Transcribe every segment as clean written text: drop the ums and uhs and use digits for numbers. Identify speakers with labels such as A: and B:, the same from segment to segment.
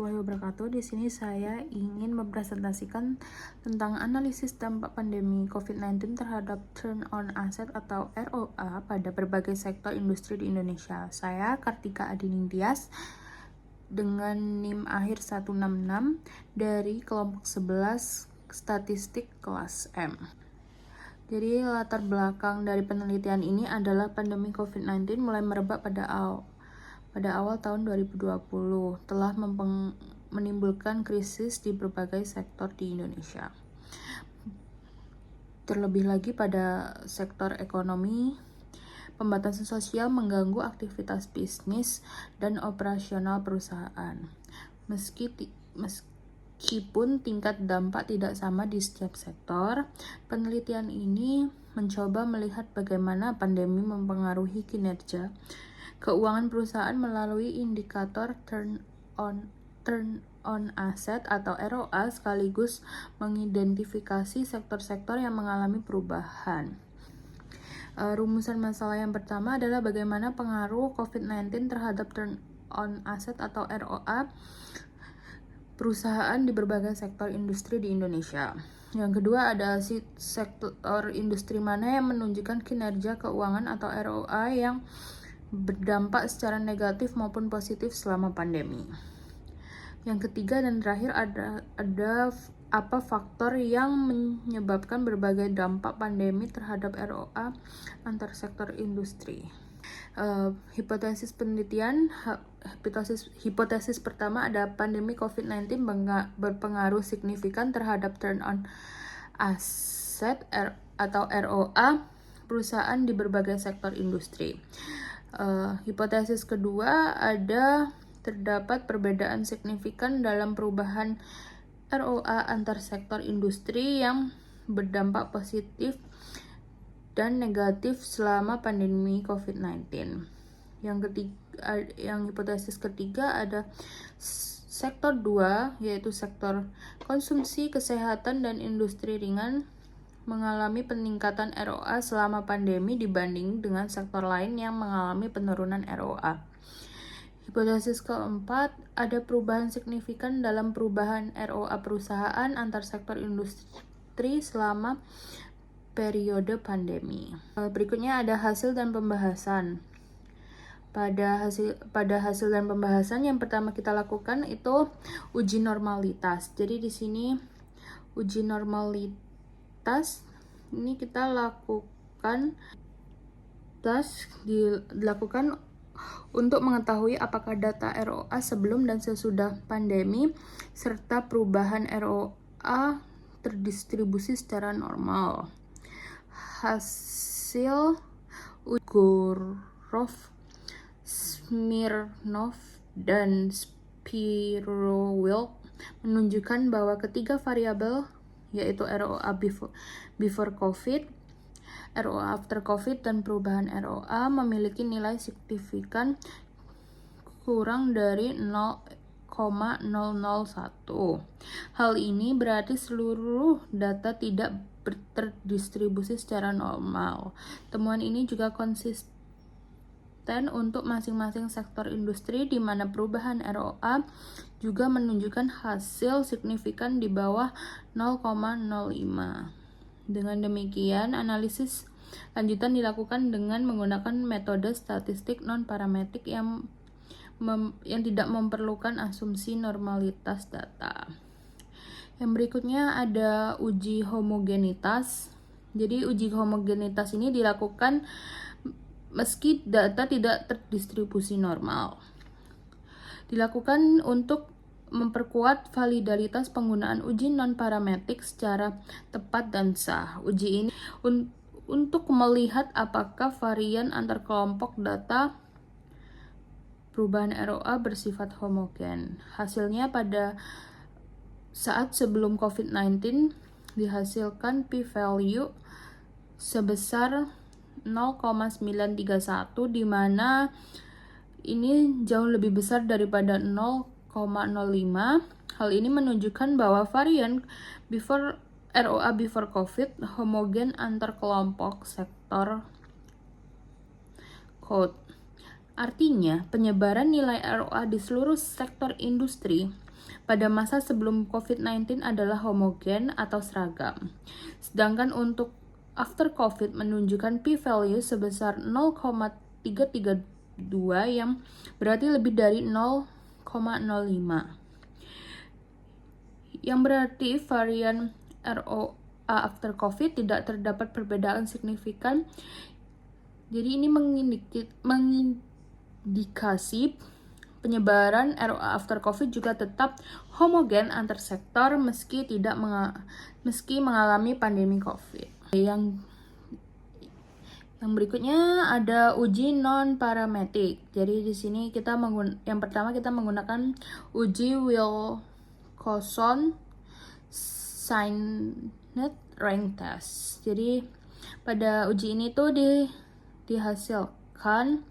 A: Wabarakatuh. Di sini saya ingin mempresentasikan tentang analisis dampak pandemi COVID-19 terhadap Return on Asset atau ROA pada berbagai sektor industri di Indonesia. Saya Kartika Adiningtyas dengan NIM akhir 166 dari kelompok 11 statistik kelas M. Jadi latar belakang dari penelitian ini adalah pandemi COVID-19 mulai merebak pada awal tahun 2020 telah menimbulkan krisis di berbagai sektor di Indonesia. Terlebih lagi pada sektor ekonomi, pembatasan sosial mengganggu aktivitas bisnis dan operasional perusahaan. Meskipun tingkat dampak tidak sama di setiap sektor, penelitian ini mencoba melihat bagaimana pandemi mempengaruhi kinerja keuangan perusahaan melalui indikator Return on Asset atau ROA sekaligus mengidentifikasi sektor-sektor yang mengalami perubahan. Rumusan masalah yang pertama adalah bagaimana pengaruh COVID-19 terhadap Return on Asset atau ROA perusahaan di berbagai sektor industri di Indonesia. Yang kedua ada sektor industri mana yang menunjukkan kinerja keuangan atau ROA yang berdampak secara negatif maupun positif selama pandemi. Yang ketiga dan terakhir ada apa faktor yang menyebabkan berbagai dampak pandemi terhadap ROA antar sektor industri. Hipotesis penelitian, hipotesis pertama ada pandemi COVID-19 berpengaruh signifikan terhadap Return on Asset atau ROA perusahaan di berbagai sektor industri. Hipotesis kedua terdapat perbedaan signifikan dalam perubahan ROA antar sektor industri yang berdampak positif dan negatif selama pandemi COVID-19. Yang hipotesis ketiga ada sektor 2 yaitu sektor konsumsi, kesehatan dan industri ringan mengalami peningkatan ROA selama pandemi dibanding dengan sektor lain yang mengalami penurunan ROA. Hipotesis keempat, ada perubahan signifikan dalam perubahan ROA perusahaan antar sektor industri selama periode pandemi. Berikutnya ada hasil dan pembahasan. Pada hasil dan pembahasan yang pertama kita lakukan itu uji normalitas. Jadi di sini uji normalitas ini kita dilakukan untuk mengetahui apakah data ROA sebelum dan sesudah pandemi serta perubahan ROA terdistribusi secara normal. Hasil Gurov, Smirnov, dan Spirowilk menunjukkan bahwa ketiga variabel yaitu ROA before COVID, ROA after COVID, dan perubahan ROA memiliki nilai signifikan kurang dari 0,001. Hal ini berarti seluruh data tidak terdistribusi secara normal. Temuan ini juga konsisten untuk masing-masing sektor industri di mana perubahan ROA juga menunjukkan hasil signifikan di bawah 0,05. Dengan demikian, analisis lanjutan dilakukan dengan menggunakan metode statistik non-parametrik yang tidak memerlukan asumsi normalitas data. Yang berikutnya ada uji homogenitas. Jadi uji homogenitas ini dilakukan meski data tidak terdistribusi normal. Dilakukan untuk memperkuat validitas penggunaan uji non-parametrik secara tepat dan sah. Uji ini untuk melihat apakah varian antar kelompok data perubahan ROA bersifat homogen. Hasilnya pada saat sebelum COVID-19 dihasilkan p-value sebesar 0,931 di mana ini jauh lebih besar daripada 0,05. Hal ini menunjukkan bahwa varian ROA before COVID homogen antar kelompok sektor code. Artinya, penyebaran nilai ROA di seluruh sektor industri pada masa sebelum COVID-19 adalah homogen atau seragam. Sedangkan untuk after COVID menunjukkan p-value sebesar 0,332 yang berarti lebih dari 0,05. Yang berarti varian ROA after COVID tidak terdapat perbedaan signifikan. Jadi ini mengindikasi penyebaran ROA after COVID juga tetap homogen antar sektor meski mengalami pandemi COVID. Yang berikutnya ada uji non parametric. Jadi di sini yang pertama kita menggunakan uji Wilcoxon Signet Rank Test. Jadi pada uji ini tuh dihasilkan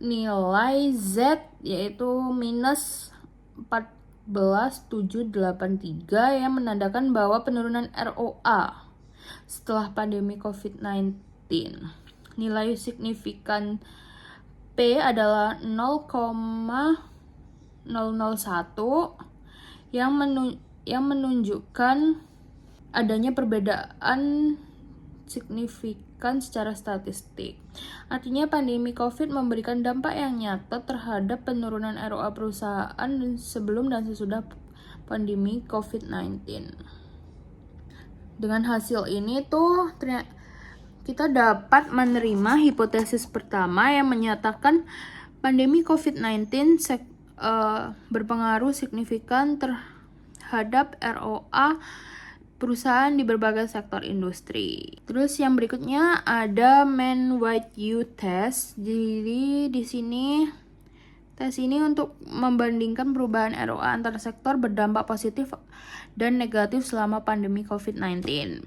A: nilai Z yaitu minus 14,783 yang menandakan bahwa penurunan ROA setelah pandemi COVID-19. Nilai signifikan P adalah 0,001 yang menunjukkan adanya perbedaan signifikan secara statistik. Artinya pandemi COVID memberikan dampak yang nyata terhadap penurunan ROA perusahaan sebelum dan sesudah pandemi COVID-19. Dengan hasil ini tuh kita dapat menerima hipotesis pertama yang menyatakan pandemi COVID-19 berpengaruh signifikan terhadap ROA perusahaan di berbagai sektor industri. Terus yang berikutnya ada Mann-Whitney test. Jadi di sini tes ini untuk membandingkan perubahan ROA antar sektor berdampak positif dan negatif selama pandemi COVID-19.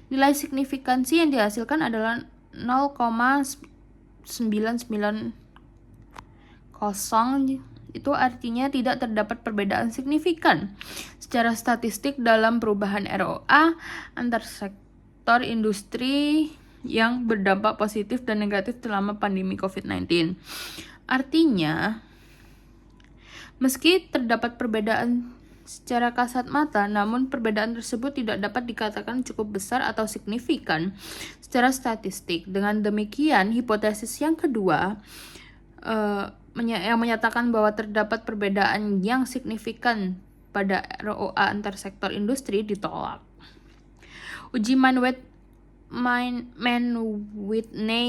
A: Nilai signifikansi yang dihasilkan adalah 0,990. Itu artinya tidak terdapat perbedaan signifikan secara statistik dalam perubahan ROA antar sektor industri yang berdampak positif dan negatif selama pandemi COVID-19. Artinya, meski terdapat perbedaan secara kasat mata, namun perbedaan tersebut tidak dapat dikatakan cukup besar atau signifikan secara statistik. Dengan demikian, hipotesis yang kedua yang menyatakan bahwa terdapat perbedaan yang signifikan pada ROA antar sektor industri ditolak. Uji Mann-Whitney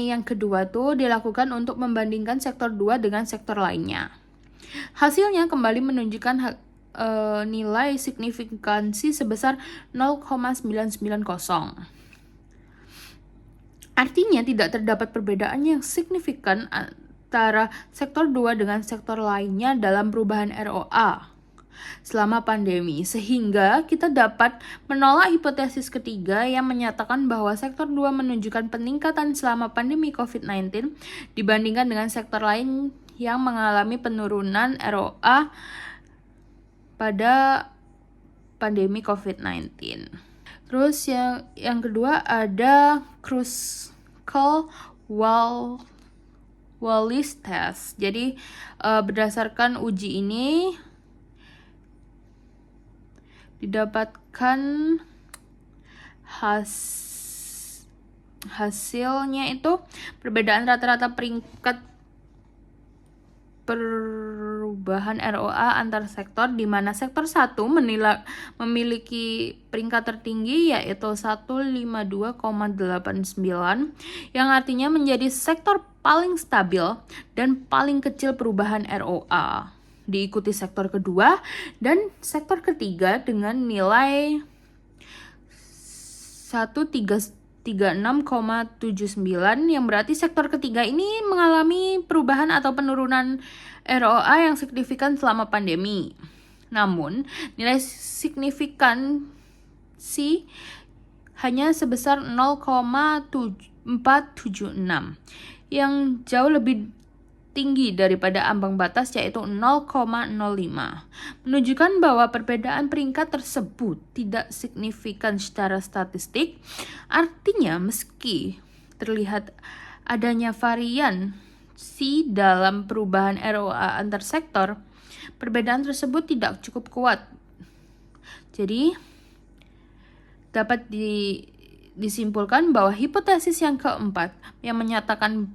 A: yang kedua tuh dilakukan untuk membandingkan sektor 2 dengan sektor lainnya. Hasilnya kembali menunjukkan nilai signifikansi sebesar 0,990. Artinya tidak terdapat perbedaan yang signifikan antara sektor 2 dengan sektor lainnya dalam perubahan ROA selama pandemi, sehingga kita dapat menolak hipotesis ketiga yang menyatakan bahwa sektor 2 menunjukkan peningkatan selama pandemi COVID-19 dibandingkan dengan sektor lain yang mengalami penurunan ROA pada pandemi COVID-19. Terus yang kedua ada Kruskal-Wallis test. Jadi berdasarkan uji ini didapatkan hasilnya itu perbedaan rata-rata peringkat perubahan ROA antar sektor, di mana sektor 1 memiliki peringkat tertinggi yaitu 152,89 yang artinya menjadi sektor paling stabil dan paling kecil perubahan ROA. Diikuti sektor kedua dan sektor ketiga dengan nilai 136,79 yang berarti sektor ketiga ini mengalami perubahan atau penurunan ROA yang signifikan selama pandemi. Namun, nilai signifikansi hanya sebesar 0,476 yang jauh lebih tinggi daripada ambang batas yaitu 0,05, menunjukkan bahwa perbedaan peringkat tersebut tidak signifikan secara statistik. Artinya meski terlihat adanya variasi dalam perubahan ROA antar sektor, Perbedaan tersebut tidak cukup kuat. Jadi, dapat disimpulkan bahwa hipotesis yang keempat yang menyatakan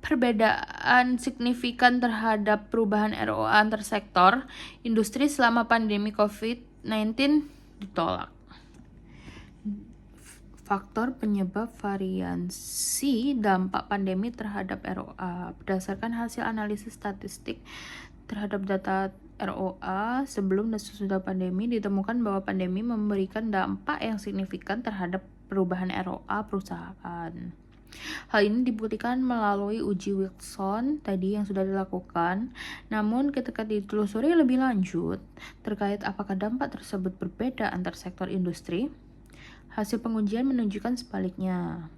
A: perbedaan signifikan terhadap perubahan ROA antar sektor industri selama pandemi COVID-19 ditolak. Faktor penyebab variasi dampak pandemi terhadap ROA. Berdasarkan hasil analisis statistik terhadap data ROA sebelum dan sesudah pandemi, ditemukan bahwa pandemi memberikan dampak yang signifikan terhadap perubahan ROA perusahaan. Hal ini dibuktikan melalui uji Wilson tadi yang sudah dilakukan. Namun ketika ditelusuri lebih lanjut terkait apakah dampak tersebut berbeda antar sektor industri, hasil pengujian menunjukkan sebaliknya.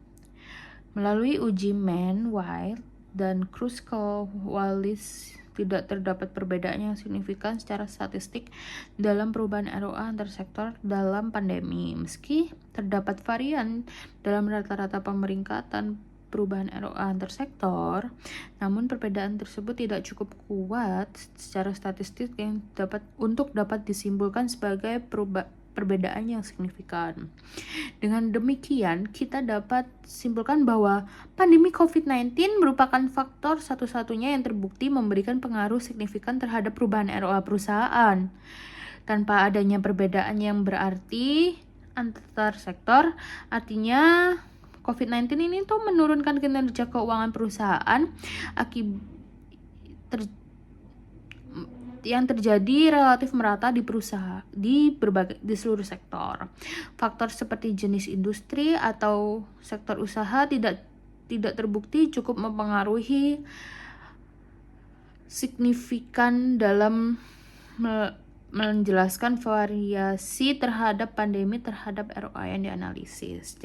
A: Melalui uji Mann, Wild, dan Kruskal-Wallis tidak terdapat perbedaan yang signifikan secara statistik dalam perubahan ROA antar sektor dalam pandemi. Meski terdapat varian dalam rata-rata pemeringkatan perubahan ROA antar sektor, namun perbedaan tersebut tidak cukup kuat secara statistik yang dapat disimpulkan sebagai perbedaan yang signifikan. Dengan demikian, kita dapat simpulkan bahwa pandemi COVID-19 merupakan faktor satu-satunya yang terbukti memberikan pengaruh signifikan terhadap perubahan ROA perusahaan. Tanpa adanya perbedaan yang berarti antar sektor, artinya COVID-19 ini tuh menurunkan kinerja keuangan perusahaan yang terjadi relatif merata di seluruh sektor. Faktor seperti jenis industri atau sektor usaha tidak terbukti cukup mempengaruhi signifikan dalam menjelaskan variasi terhadap pandemi terhadap ROA yang dianalisis.